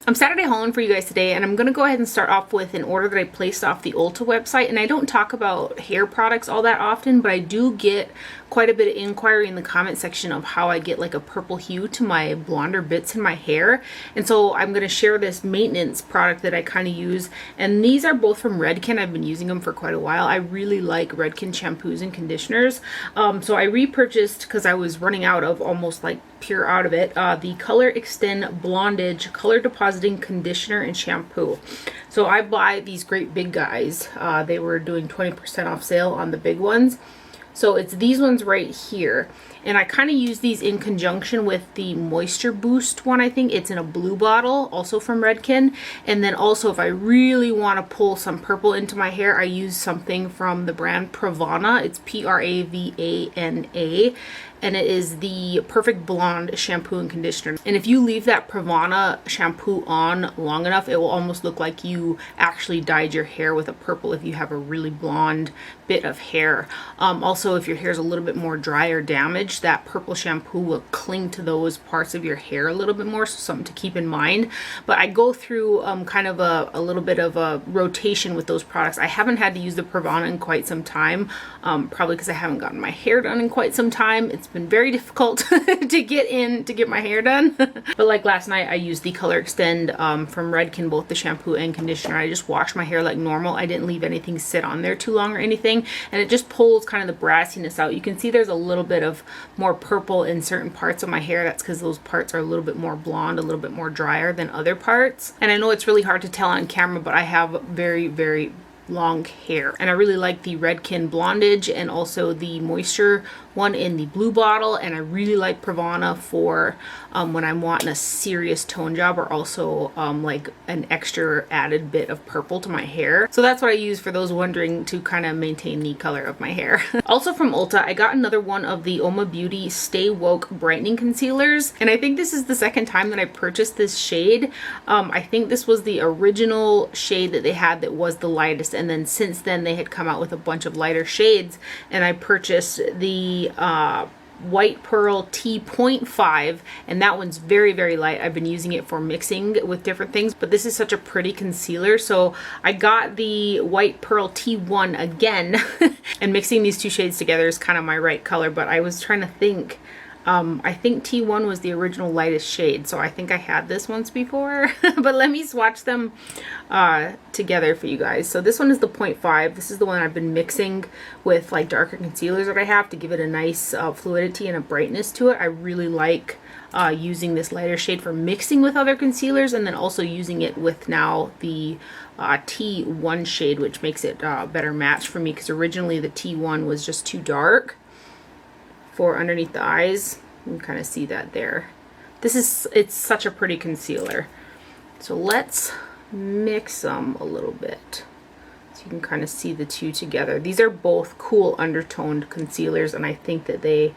I'm Saturday hauling for you guys today, and I'm going to go ahead and start off with an order that I placed off the Ulta website. And I don't talk about hair products all that often, but I do get quite a bit of inquiry in the comment section of how I get like a purple hue to my blonder bits in my hair. And so I'm going to share this maintenance product that I kind of use. And these are both from Redken. I've been using them for quite a while. I really like Redken shampoos and conditioners. So I repurchased, because I was running out of almost like pure out of it, the Color Extend Blondage Color Depositing Conditioner and Shampoo. So I buy these great big guys. They were doing 20% off sale on the big ones. So it's these ones right here. And I kind of use these in conjunction with the Moisture Boost one, I think. It's in a blue bottle, also from Redken. And then also, if I really want to pull some purple into my hair, I use something from the brand Pravana. It's Pravana. And it is the Perfect Blonde shampoo and conditioner. And if you leave that Pravana shampoo on long enough, it will almost look like you actually dyed your hair with a purple if you have a really blonde bit of hair. Also, if your hair is a little bit more dry or damaged, that purple shampoo will cling to those parts of your hair a little bit more, so something to keep in mind. But I go through kind of a little bit of a rotation with those products. I haven't had to use the Pravana in quite some time, probably because I haven't gotten my hair done in quite some time. It's been very difficult to get my hair done. But like last night, I used the Color Extend from Redken, both the shampoo and conditioner. I just washed my hair like normal. I didn't leave anything sit on there too long or anything, and it just pulls kind of the brassiness out. You can see there's a little bit of more purple in certain parts of my hair. That's because those parts are a little bit more blonde, a little bit more drier than other parts. And I know it's really hard to tell on camera, but I have very, very long hair, and I really like the Redken Blondage and also the Moisture one in the blue bottle. And I really like Pravana for when I'm wanting a serious tone job, or also like an extra added bit of purple to my hair. So that's what I use for those wondering, to kind of maintain the color of my hair. Also from Ulta, I got another one of the Oma Beauty Stay Woke Brightening Concealers, and I think this is the second time that I purchased this shade. I think this was the original shade that they had that was the lightest, and then since then they had come out with a bunch of lighter shades, and I purchased the White Pearl T.5, and that one's very, very light. I've been using it for mixing with different things, but this is such a pretty concealer, so I got the White Pearl T1 again. And mixing these two shades together is kind of my right color, but I was trying to think. I think T1 was the original lightest shade, so I think I had this once before. But let me swatch them together for you guys. So this one is the 0.5. This is the one I've been mixing with like darker concealers that I have to give it a nice fluidity and a brightness to it. I really like using this lighter shade for mixing with other concealers, and then also using it with now the T1 shade, which makes it a better match for me, because originally the T1 was just too dark for underneath the eyes. You can kind of see that there. It's such a pretty concealer. So let's mix them a little bit so you can kind of see the two together. These are both cool undertoned concealers, and I think that they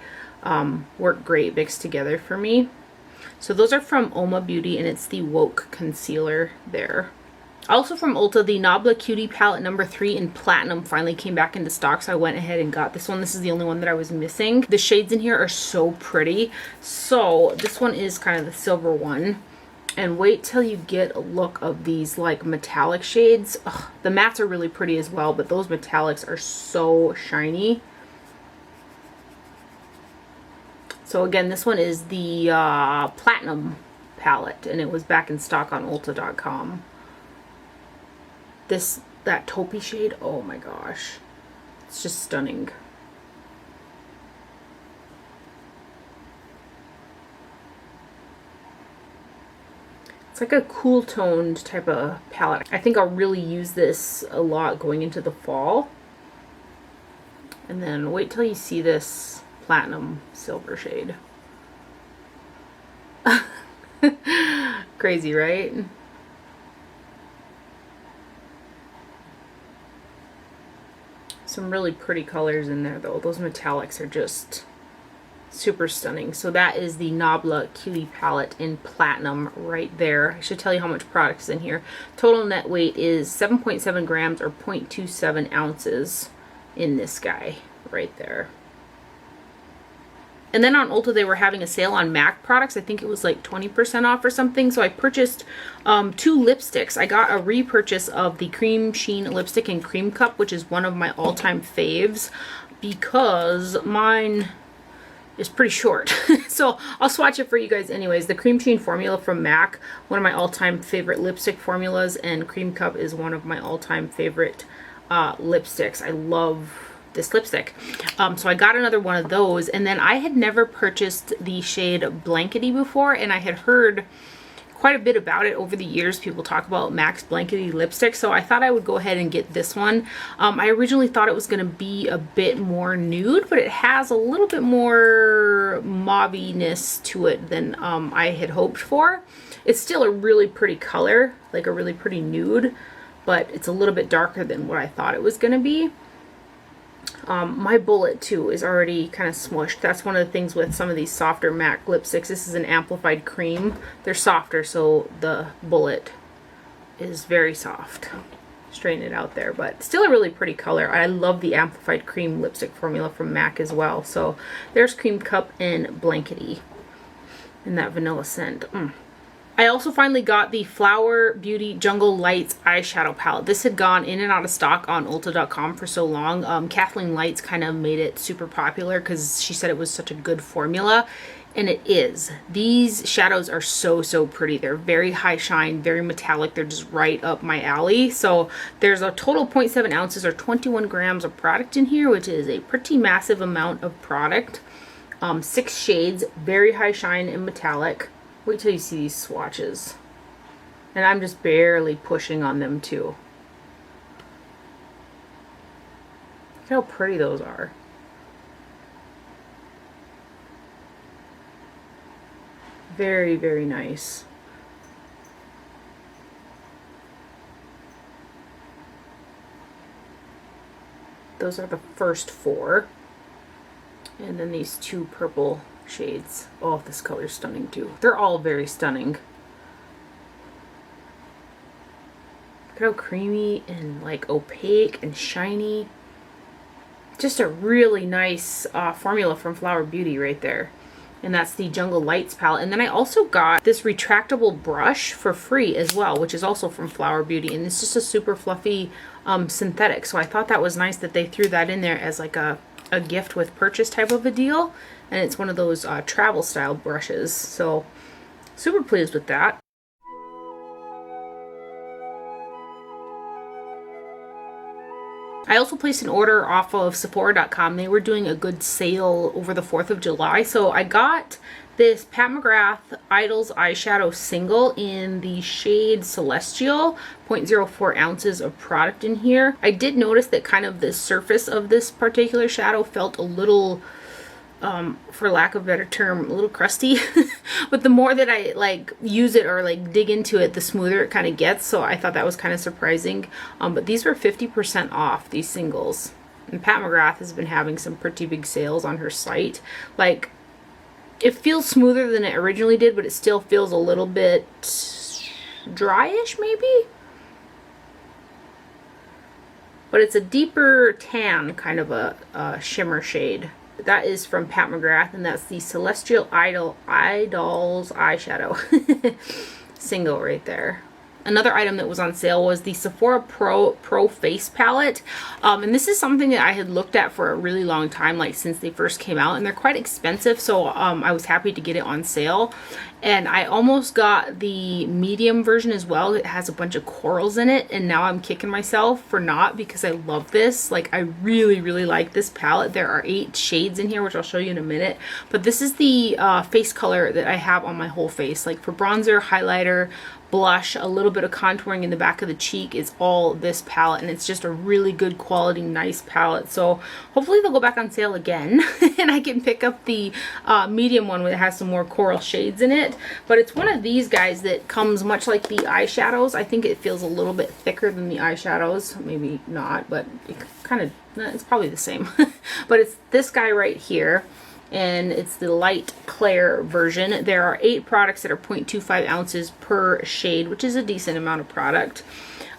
work great mixed together for me. So those are from Oma Beauty, and it's the Woke concealer there. Also from Ulta, the Nabla Cutie palette number 3 in Platinum finally came back into stock, so I went ahead and got this one. This is the only one that I was missing. The shades in here are so pretty. So this one is kind of the silver one. And wait till you get a look of these like metallic shades. Ugh, the mattes are really pretty as well, but those metallics are so shiny. So again, this one is the Platinum palette, and it was back in stock on Ulta.com. That taupey shade, oh my gosh, it's just stunning. It's like a cool toned type of palette. I think I'll really use this a lot going into the fall. And then wait till you see this Platinum silver shade. Crazy, right? Some really pretty colors in there though. Those metallics are just super stunning. So that is the Nabla Cutie palette in Platinum right there. I should tell you how much product is in here. Total net weight is 7.7 grams or 0.27 ounces in this guy right there. And then on Ulta, they were having a sale on MAC products. I think it was like 20% off or something. So I purchased 2 lipsticks. I got a repurchase of the Cream Sheen lipstick in Cream Cup, which is one of my all-time faves because mine is pretty short. So I'll swatch it for you guys anyways. The Cream Sheen formula from MAC, one of my all-time favorite lipstick formulas, and Cream Cup is one of my all-time favorite lipsticks. I love this lipstick. So I got another one of those, and then I had never purchased the shade Blankety before, and I had heard quite a bit about it over the years. People talk about MAC's Blankety lipstick, so I thought I would go ahead and get this one. I originally thought it was going to be a bit more nude, but it has a little bit more mauviness to it than I had hoped for. It's still a really pretty color, like a really pretty nude, but it's a little bit darker than what I thought it was going to be. My bullet too is already kind of smushed. That's one of the things with some of these softer MAC lipsticks. This is an amplified cream. They're softer, so the bullet is very soft. Straighten it out there, but still a really pretty color. I love the amplified cream lipstick formula from MAC as well. So there's Cream Cup and Blankety in that vanilla scent. I also finally got the Flower Beauty Jungle Lights eyeshadow palette. This had gone in and out of stock on Ulta.com for so long. Kathleen Lights kind of made it super popular because she said it was such a good formula, and it is. These shadows are so pretty. They're very high shine, very metallic. They're just right up my alley. So there's a total 0.7 ounces or 21 grams of product in here, which is a pretty massive amount of product. 6 shades, very high shine and metallic. Wait till you see these swatches. And I'm just barely pushing on them too. Look how pretty those are. Very, very nice. Those are the first 4. And then these 2 purple shades. Oh, this color's stunning too. They're all very stunning. Look how creamy and like opaque and shiny. Just a really nice formula from Flower Beauty right there. And that's the Jungle Lights palette. And then I also got this retractable brush for free as well, which is also from Flower Beauty. And it's just a super fluffy synthetic. So I thought that was nice that they threw that in there as like a gift with purchase type of a deal. And it's one of those travel style brushes. So super pleased with that. I also placed an order off of Sephora.com. They were doing a good sale over the 4th of July. So I got this Pat McGrath Idols eyeshadow single in the shade Celestial, 0.04 ounces of product in here. I did notice that kind of the surface of this particular shadow felt a little, for lack of a better term, a little crusty. But the more that I like use it or like dig into it, the smoother it kind of gets. So I thought that was kind of surprising. But these were 50% off, these singles. And Pat McGrath has been having some pretty big sales on her site. Like, it feels smoother than it originally did, but it still feels a little bit dryish maybe. But it's a deeper tan kind of a shimmer shade. That is from Pat McGrath, and that's the Celestial Idols eyeshadow single right there. Another item that was on sale was the Sephora Pro Face Palette. And this is something that I had looked at for a really long time, like since they first came out. And they're quite expensive, so I was happy to get it on sale. And I almost got the medium version as well. It has a bunch of corals in it. And now I'm kicking myself for not, because I love this. Like, I really, really like this palette. There are 8 shades in here, which I'll show you in a minute. But this is the face color that I have on my whole face. Like for bronzer, highlighter, blush, a little bit of contouring in the back of the cheek is all this palette, and it's just a really good quality, nice palette. So hopefully they'll go back on sale again and I can pick up the medium one that has some more coral shades in it. But it's one of these guys that comes much like the eyeshadows. I think it feels a little bit thicker than the eyeshadows. Maybe not, but it kind of, it's probably the same. But it's this guy right here. And it's the light Clair version. There are 8 products that are 0.25 ounces per shade, which is a decent amount of product.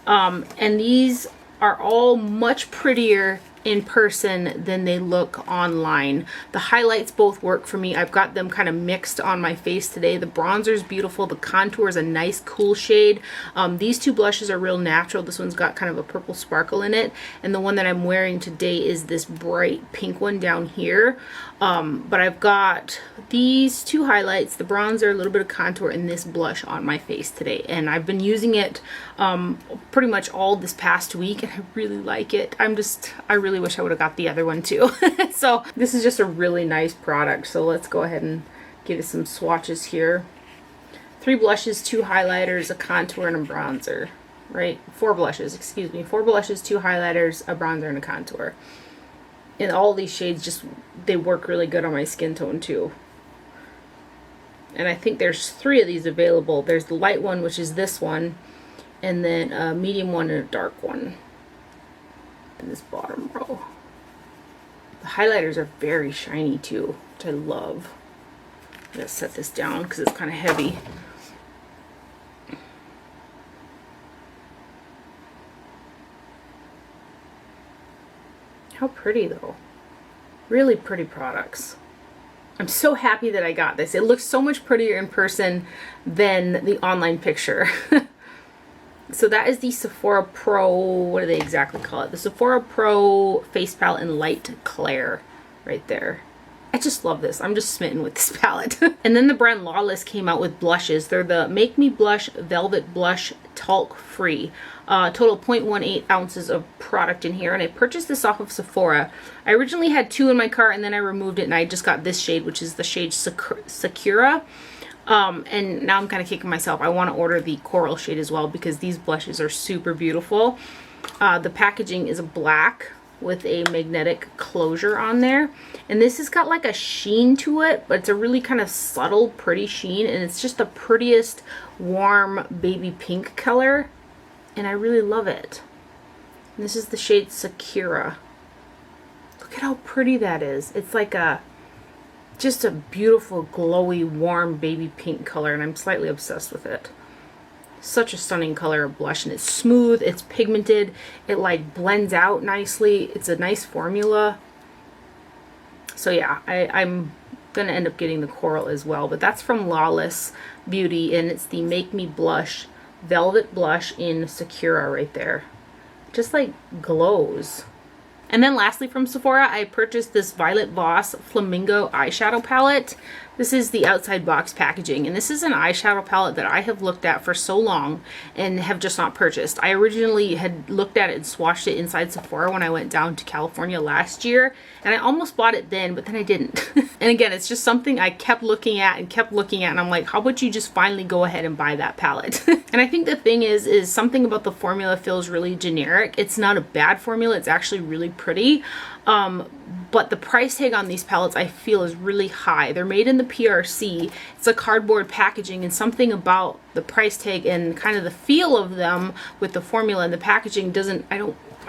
And these are all much prettier in person than they look online. The highlights both work for me. I've got them kind of mixed on my face today. The bronzer is beautiful. The contour is a nice cool shade. These two blushes are real natural. This one's got kind of a purple sparkle in it, and the one that I'm wearing today is this bright pink one down here. But I've got these two highlights, the bronzer, a little bit of contour, and this blush on my face today. And I've been using it pretty much all this past week, and I really like it. I really wish I would have got the other one too. So this is just a really nice product. So let's go ahead and give it some swatches here. 3 blushes, 2 highlighters, a contour, and a bronzer. Right? 4 blushes, excuse me. 4 blushes, 2 highlighters, a bronzer, and a contour. And all these shades just, they work really good on my skin tone too. And I think there's 3 of these available. There's the light one, which is this one, and then a medium one and a dark one in this bottom row. The highlighters are very shiny too, which I love. I'm gonna set this down because it's kind of heavy. How pretty though. Really pretty products. I'm so happy that I got this. It looks so much prettier in person than the online picture. So that is the Sephora Pro, what do they exactly call it? The Sephora Pro Face Palette in Light Clair right there. I just love this. I'm just smitten with this palette. And then the brand Lawless came out with blushes. They're the Make Me Blush Velvet Blush Talc Free. Total 0.18 ounces of product in here. And I purchased this off of Sephora. I originally had 2 in my cart and then I removed it and I just got this shade, which is the shade Sakura. And now I'm kind of kicking myself. I want to order the coral shade as well because these blushes are super beautiful. The packaging is black with a magnetic closure on there, and this has got like a sheen to it, but it's a really kind of subtle pretty sheen, and it's just the prettiest warm baby pink color, and I really love it. And this is the shade Sakura. Look at how pretty that is. It's like just a beautiful glowy warm baby pink color, and I'm slightly obsessed with it. Such a stunning color of blush, and it's smooth, it's pigmented, it like blends out nicely. It's a nice formula. So yeah, I'm gonna end up getting the coral as well, but that's from Lawless Beauty, and it's the Make Me Blush Velvet Blush in Sakura right there. Just like glows. And then lastly from Sephora, I purchased this Violet Voss Flamingo eyeshadow palette. This is the outside box packaging, and this is an eyeshadow palette that I have looked at for so long and have just not purchased. I originally had looked at it and swatched it inside Sephora when I went down to California last year, and I almost bought it then, but then I didn't. And again, it's just something I kept looking at, and I'm like, how about you just finally go ahead and buy that palette? And I think the thing is something about the formula feels really generic. It's not a bad formula, it's actually really pretty. But the price tag on these palettes I feel is really high. They're made in the PRC. It's a cardboard packaging, and something about the price tag and kind of the feel of them with the formula and the packaging doesn't, I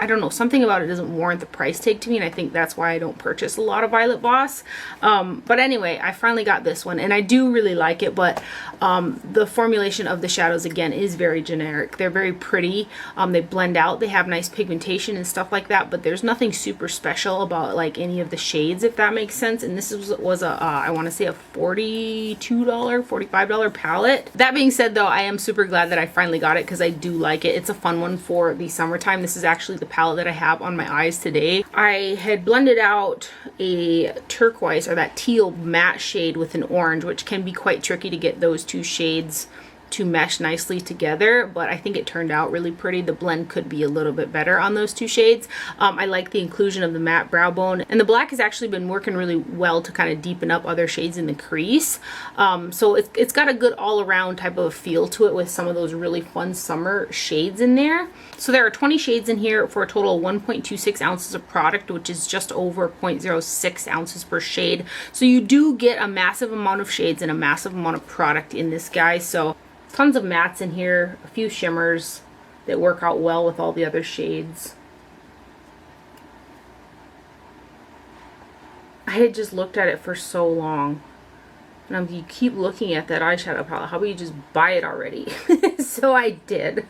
don't know, something about it doesn't warrant the price tag to me, and I think that's why I don't purchase a lot of Violet Voss. But anyway, I finally got this one, and I do really like it, but the formulation of the shadows, again, is very generic. They're very pretty. They blend out. They have nice pigmentation and stuff like that, but there's nothing super special about like any of the shades, if that makes sense. And this was a, I want to say a $42, $45 palette. That being said, though, I am super glad that I finally got it because I do like it. It's a fun one for the summertime. This is actually the palette that I have on my eyes today. I had blended out a turquoise, or that teal matte shade, with an orange, which can be quite tricky to get those 2 shades to mesh nicely together, but I think it turned out really pretty. The blend could be a little bit better on those 2 shades. I like the inclusion of the matte brow bone, and the black has actually been working really well to kind of deepen up other shades in the crease. So it's got a good all-around type of feel to it with some of those really fun summer shades in there. So there are 20 shades in here for a total of 1.26 ounces of product, which is just over 0.06 ounces per shade. So you do get a massive amount of shades and a massive amount of product in this guy. So tons of mattes in here, a few shimmers that work out well with all the other shades. I had just looked at it for so long, and you keep looking at that eyeshadow palette. How about you just buy it already? So I did.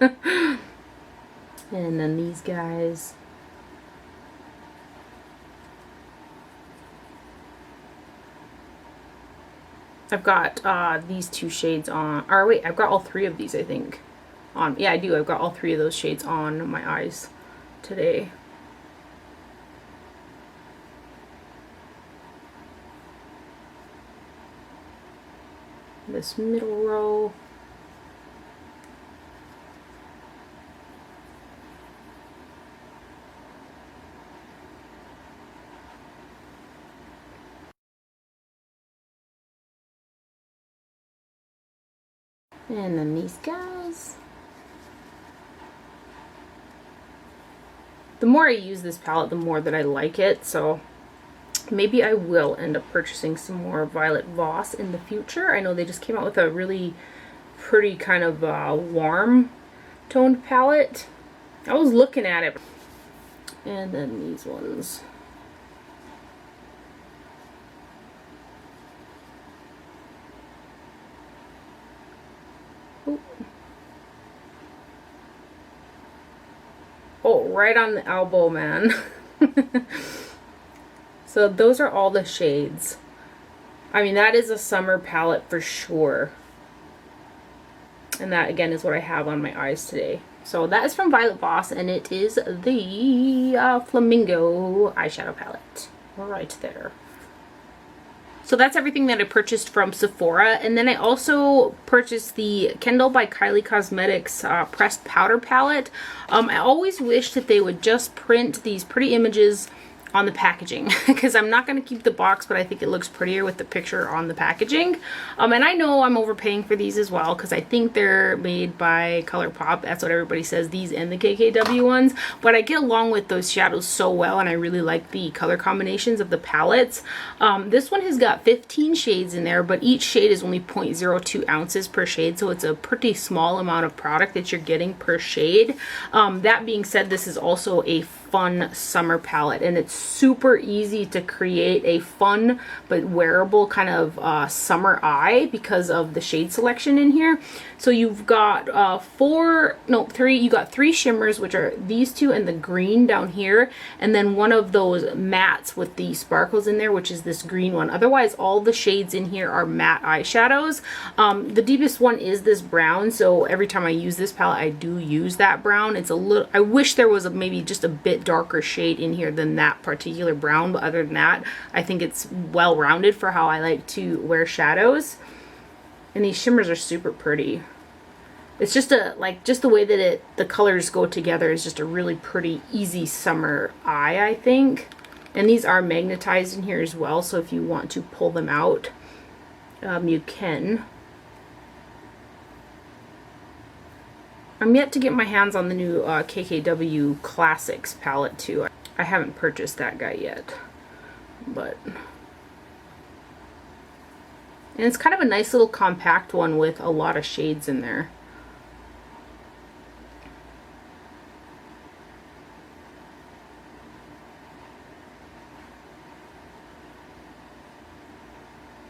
And then these guys. I've got these two shades on, or wait, I've got all three of these, I think, on. Yeah, I do. I've got all three of those shades on my eyes today. This middle row. And then these guys. The more I use this palette, the more that I like it, so maybe I will end up purchasing some more Violet Voss in the future. I know they just came out with a really pretty kind of warm toned palette. I was looking at it. And then these ones. Oh, right on the elbow, man. So those are all the shades. I mean, that is a summer palette for sure. And that, again, is what I have on my eyes today. So that is from Violet Voss, and it is the Flamingo eyeshadow palette. Right there. So that's everything that I purchased from Sephora. And then I also purchased the Kendall by Kylie Cosmetics pressed powder palette. I always wish that they would just print these pretty images on the packaging, because I'm not going to keep the box, but I think it looks prettier with the picture on the packaging. And I know I'm overpaying for these as well, because I think they're made by ColourPop. That's what everybody says, these and the KKW ones. But I get along with those shadows so well, and I really like the color combinations of the palettes. This one has got 15 shades in there, but each shade is only 0.02 ounces per shade, so it's a pretty small amount of product that you're getting per shade. That being said, this is also a fun summer palette, and it's super easy to create a fun but wearable kind of summer eye because of the shade selection in here. So you've got you got three shimmers, which are these two and the green down here, and then one of those mattes with the sparkles in there, which is this green one. Otherwise, all the shades in here are matte eyeshadows. The deepest one is this brown, so every time I use this palette, I do use that brown. It's a little, I wish there was maybe just a bit darker shade in here than that particular brown, but other than that, I think it's well rounded for how I like to wear shadows. And these shimmers are super pretty. It's just just the way that the colors go together is just a really pretty easy summer eye, I think. And these are magnetized in here as well, so if you want to pull them out, you can. I'm yet to get my hands on the new KKW Classics palette too. I haven't purchased that guy yet, but... And it's kind of a nice little compact one with a lot of shades in there.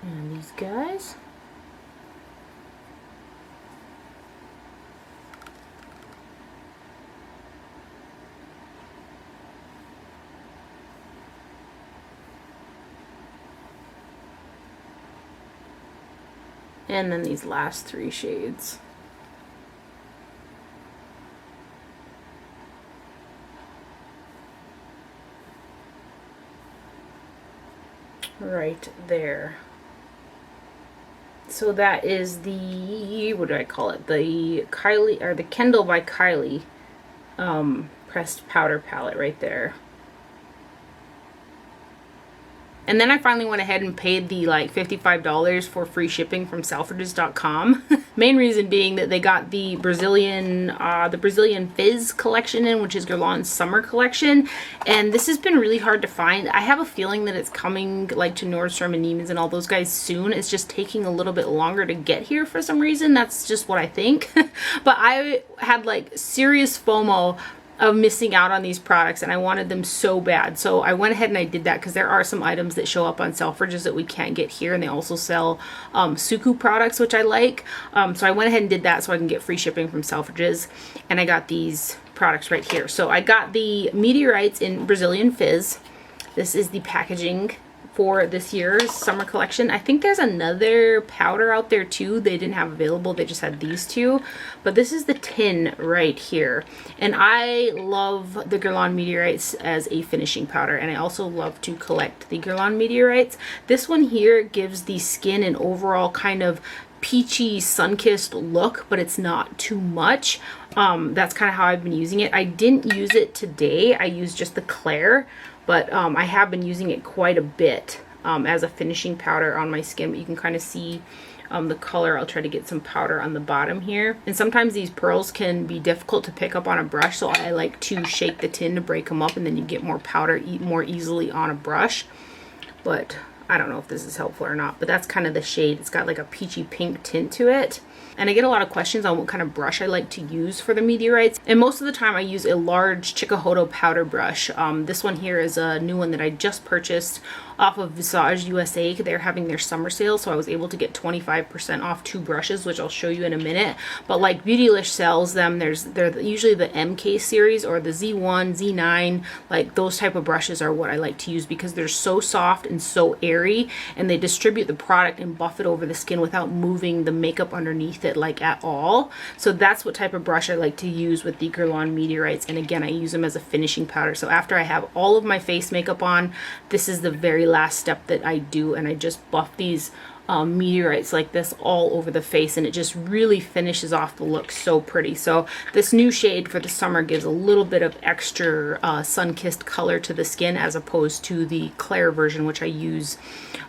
And these guys. And then these last three shades. Right there. So that is the, what do I call it? The Kylie, or the Kendall by Kylie pressed powder palette right there. And then I finally went ahead and paid the like $55 for free shipping from Selfridges.com. Main reason being that they got the Brazilian Fizz collection in, which is Guerlain's summer collection. And this has been really hard to find. I have a feeling that it's coming like to Nordstrom and Neiman's and all those guys soon. It's just taking a little bit longer to get here for some reason. That's just what I think. But I had like serious FOMO of missing out on these products, and I wanted them so bad, so I went ahead and I did that, because there are some items that show up on Selfridges that we can't get here, and they also sell Suku products, which I like, so I went ahead and did that so I can get free shipping from Selfridges. And I got these products right here. So I got the Meteorites in Brazilian Fizz. This is the packaging for this year's summer collection. I think there's another powder out there too they didn't have available. They just had these two, but this is the tin right here. And I love the Garland Meteorites as a finishing powder, and I also love to collect the Garland Meteorites. This one here gives the skin an overall kind of peachy sun-kissed look, but it's not too much. That's kind of how I've been using it. I didn't use it today. I used just the Claire, but I have been using it quite a bit as a finishing powder on my skin. But you can kind of see the color. I'll try to get some powder on the bottom here. And sometimes these pearls can be difficult to pick up on a brush, so I like to shake the tin to break them up, and then you get more powder more easily on a brush. But I don't know if this is helpful or not, but that's kind of the shade. It's got like a peachy pink tint to it. And I get a lot of questions on what kind of brush I like to use for the meteorites. And most of the time I use a large Chikuhodo powder brush. This one here is a new one that I just purchased off of Visage USA. They're having their summer sale, so I was able to get 25% off 2 brushes, which I'll show you in a minute. But like Beautylish sells them, they're usually the MK series or the Z1, Z9, like those type of brushes are what I like to use because they're so soft and so airy, and they distribute the product and buff it over the skin without moving the makeup underneath it like at all. So that's what type of brush I like to use with the Garland Meteorites. And again, I use them as a finishing powder. So after I have all of my face makeup on, this is the very last step that I do, and I just buff these meteorites like this all over the face, and it just really finishes off the look so pretty. So this new shade for the summer gives a little bit of extra sun-kissed color to the skin as opposed to the Claire version, which I use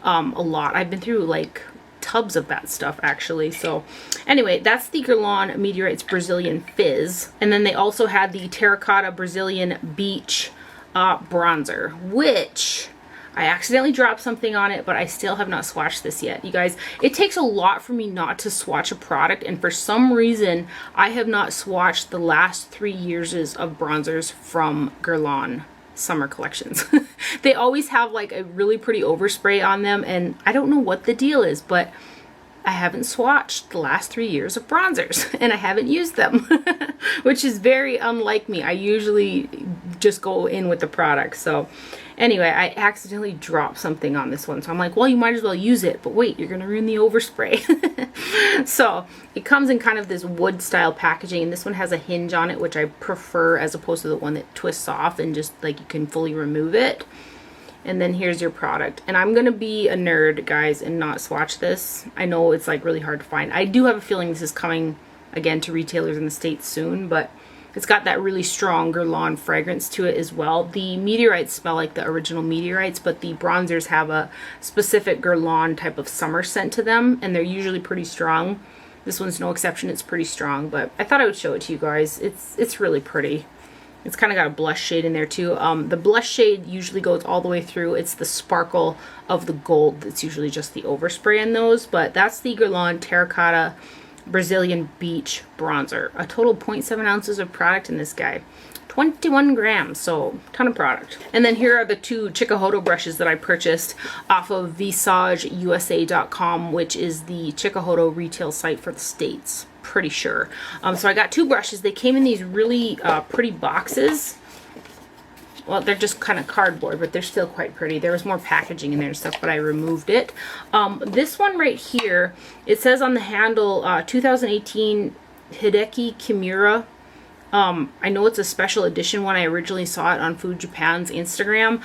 a lot. I've been through like tubs of that stuff actually. So anyway, that's the Garland Meteorites Brazilian Fizz. And then they also had the Terracotta Brazilian Beach bronzer, which I accidentally dropped something on it, but I still have not swatched this yet. You guys, it takes a lot for me not to swatch a product, and for some reason I have not swatched the last 3 years of bronzers from Guerlain summer collections. They always have like a really pretty overspray on them, and I don't know what the deal is, but I haven't swatched the last 3 years of bronzers and I haven't used them, which is very unlike me. I usually just go in with the product. So anyway, I accidentally dropped something on this one. So I'm like, well, you might as well use it, but wait, you're going to ruin the overspray. So it comes in kind of this wood style packaging, and this one has a hinge on it, which I prefer as opposed to the one that twists off and just like you can fully remove it. And then here's your product. And I'm going to be a nerd, guys, and not swatch this. I know it's like really hard to find. I do have a feeling this is coming again to retailers in the States soon, but it's got that really strong Guerlain fragrance to it as well. The meteorites smell like the original meteorites, but the bronzers have a specific Guerlain type of summer scent to them, and they're usually pretty strong. This one's no exception. It's pretty strong, but I thought I would show it to you guys. It's really pretty. It's kind of got a blush shade in there too. The blush shade usually goes all the way through. It's the sparkle of the gold that's usually just the overspray in those, but that's the Guerlain Terracotta Brazilian Beach Bronzer. A total 0.7 ounces of product in this guy. 21 grams, so ton of product. And then here are the 2 Chikuhodo brushes that I purchased off of VisageUSA.com, which is the Chikuhodo retail site for the States, pretty sure. So I got 2 brushes. They came in these really pretty boxes. Well, they're just kind of cardboard, but they're still quite pretty. There was more packaging in there and stuff, but I removed it. This one right here, it says on the handle 2018 Hideki Kimura. I know it's a special edition one. I originally saw it on Food Japan's Instagram.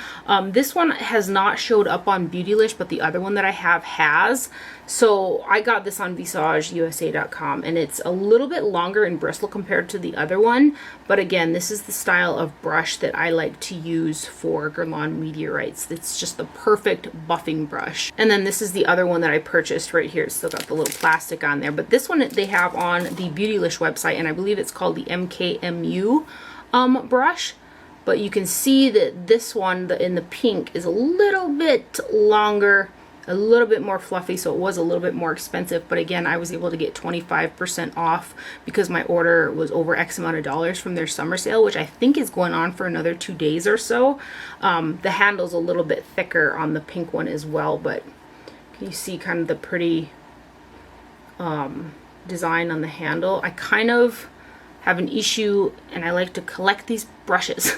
This one has not showed up on Beautylish, but the other one that I have has. So I got this on VisageUSA.com, and it's a little bit longer in bristle compared to the other one. But again, this is the style of brush that I like to use for Garland Meteorites. It's just the perfect buffing brush. And then this is the other one that I purchased right here. It's still got the little plastic on there. But this one they have on the Beautylish website, and I believe it's called the MKMU brush. But you can see that this one in the pink is a little bit longer, a little bit more fluffy, so it was a little bit more expensive. But again, I was able to get 25% off because my order was over X amount of dollars from their summer sale, which I think is going on for another 2 days or so. The handle's a little bit thicker on the pink one as well, but can you see kind of the pretty design on the handle? I kind of have an issue, and I like to collect these brushes.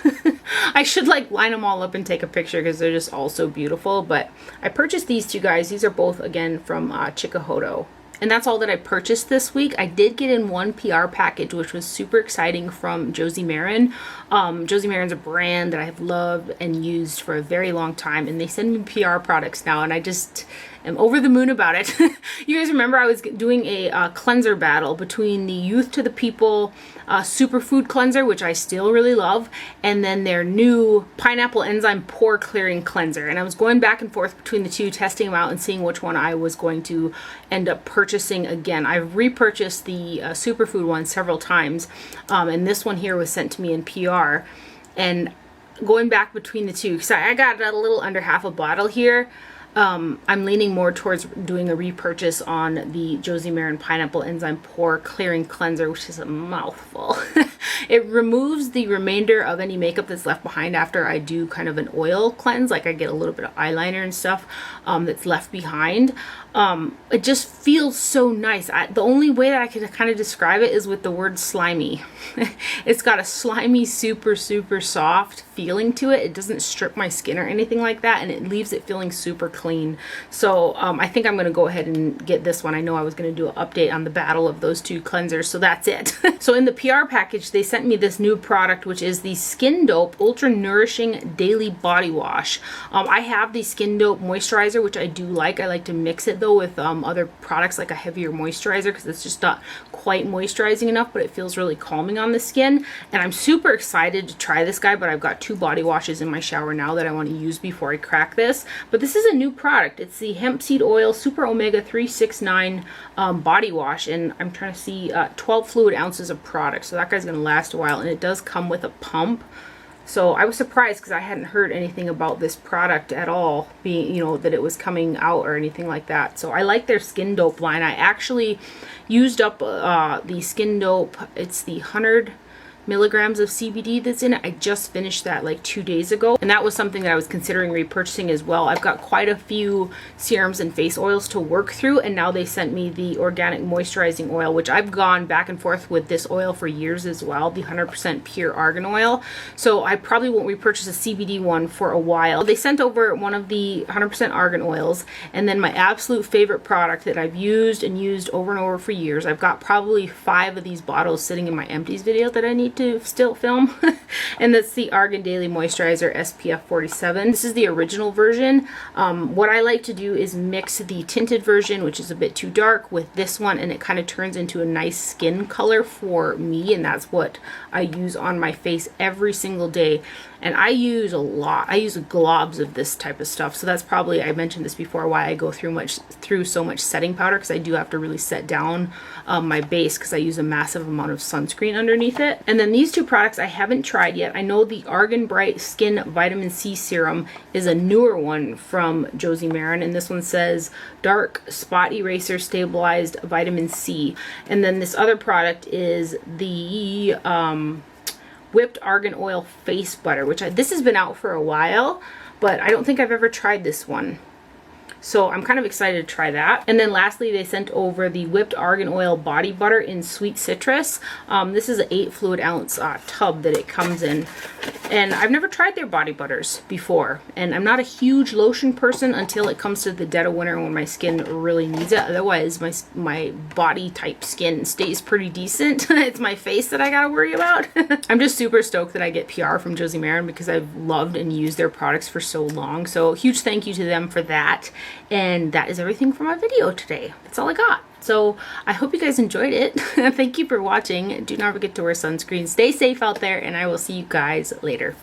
I should like line them all up and take a picture because they're just all so beautiful. But I purchased these two guys. These are both again from Chikuhodo. And that's all that I purchased this week. I did get in one PR package, which was super exciting, from Josie Maran. Josie Maran's a brand that I have loved and used for a very long time, and they send me PR products now, and I just am over the moon about it. You guys remember I was doing a cleanser battle between the Youth to the People Superfood Cleanser, which I still really love, and then their new Pineapple Enzyme Pore Clearing Cleanser. And I was going back and forth between the two, testing them out and seeing which one I was going to end up purchasing again. I've repurchased the Superfood one several times, and this one here was sent to me in PR. And going back between the two, because I got a little under half a bottle here, I'm leaning more towards doing a repurchase on the Josie Maran Pineapple Enzyme Pore Clearing Cleanser, which is a mouthful. It removes the remainder of any makeup that's left behind after I do kind of an oil cleanse. Like I get a little bit of eyeliner and stuff that's left behind. It just feels so nice. The only way that I could kind of describe it is with the word slimy. It's got a slimy, super soft feeling to it. It doesn't strip my skin or anything like that, and it leaves it feeling super clean. So I think I'm going to go ahead and get this one. I know I was going to do an update on the battle of those two cleansers, so that's it. So in the PR package, they sent me this new product, which is the Skin Dope Ultra Nourishing Daily Body Wash. I have the Skin Dope Moisturizer, which I do like. I like to mix it though with other products, like a heavier moisturizer, because it's just not quite moisturizing enough, but it feels really calming on the skin. And I'm super excited to try this guy, but I've got 2 body washes in my shower now that I want to use before I crack this. But this is a new product. It's the Hemp Seed Oil Super Omega 369 body wash, and I'm trying to see 12 fluid ounces of product, so that guy's going to last a while. And it does come with a pump. So I was surprised because I hadn't heard anything about this product at all, being, you know, that it was coming out or anything like that. So I like their Skin Dope line. I actually used up the Skin Dope. It's the 100 milligrams of CBD that's in it. I just finished that like 2 days ago, and that was something that I was considering repurchasing as well. I've got quite a few serums and face oils to work through, and now they sent me the organic moisturizing oil, which I've gone back and forth with this oil for years as well, the 100% pure argan oil. So I probably won't repurchase a CBD one for a while. They sent over one of the 100% argan oils, and then my absolute favorite product that I've used and used over and over for years. I've got probably 5 of these bottles sitting in my empties video that I need to still film. And that's the Argan Daily Moisturizer SPF 47. This is the original version. What I like to do is mix the tinted version, which is a bit too dark, with this one, and it kind of turns into a nice skin color for me, and that's what I use on my face every single day. And I use a lot. I use globs of this type of stuff. So that's probably, I mentioned this before, why I go through so much setting powder, because I do have to really set down my base, because I use a massive amount of sunscreen underneath it. And then these 2 products I haven't tried yet. I know the Argan Bright Skin Vitamin C Serum is a newer one from Josie Maran, and this one says Dark Spot Eraser Stabilized Vitamin C. And then this other product is the Whipped Argan Oil Face Butter, which this has been out for a while, but I don't think I've ever tried this one. So I'm kind of excited to try that. And then lastly, they sent over the Whipped Argan Oil Body Butter in Sweet Citrus. This is an 8 fluid ounce tub that it comes in. And I've never tried their body butters before. And I'm not a huge lotion person until it comes to the dead of winter when my skin really needs it. Otherwise, my body type skin stays pretty decent. It's my face that I gotta worry about. I'm just super stoked that I get PR from Josie Maran, because I've loved and used their products for so long. So huge thank you to them for that. And that is everything for my video today. That's all I got. So I hope you guys enjoyed it. Thank you for watching. Do not forget to wear sunscreen. Stay safe out there, and I will see you guys later.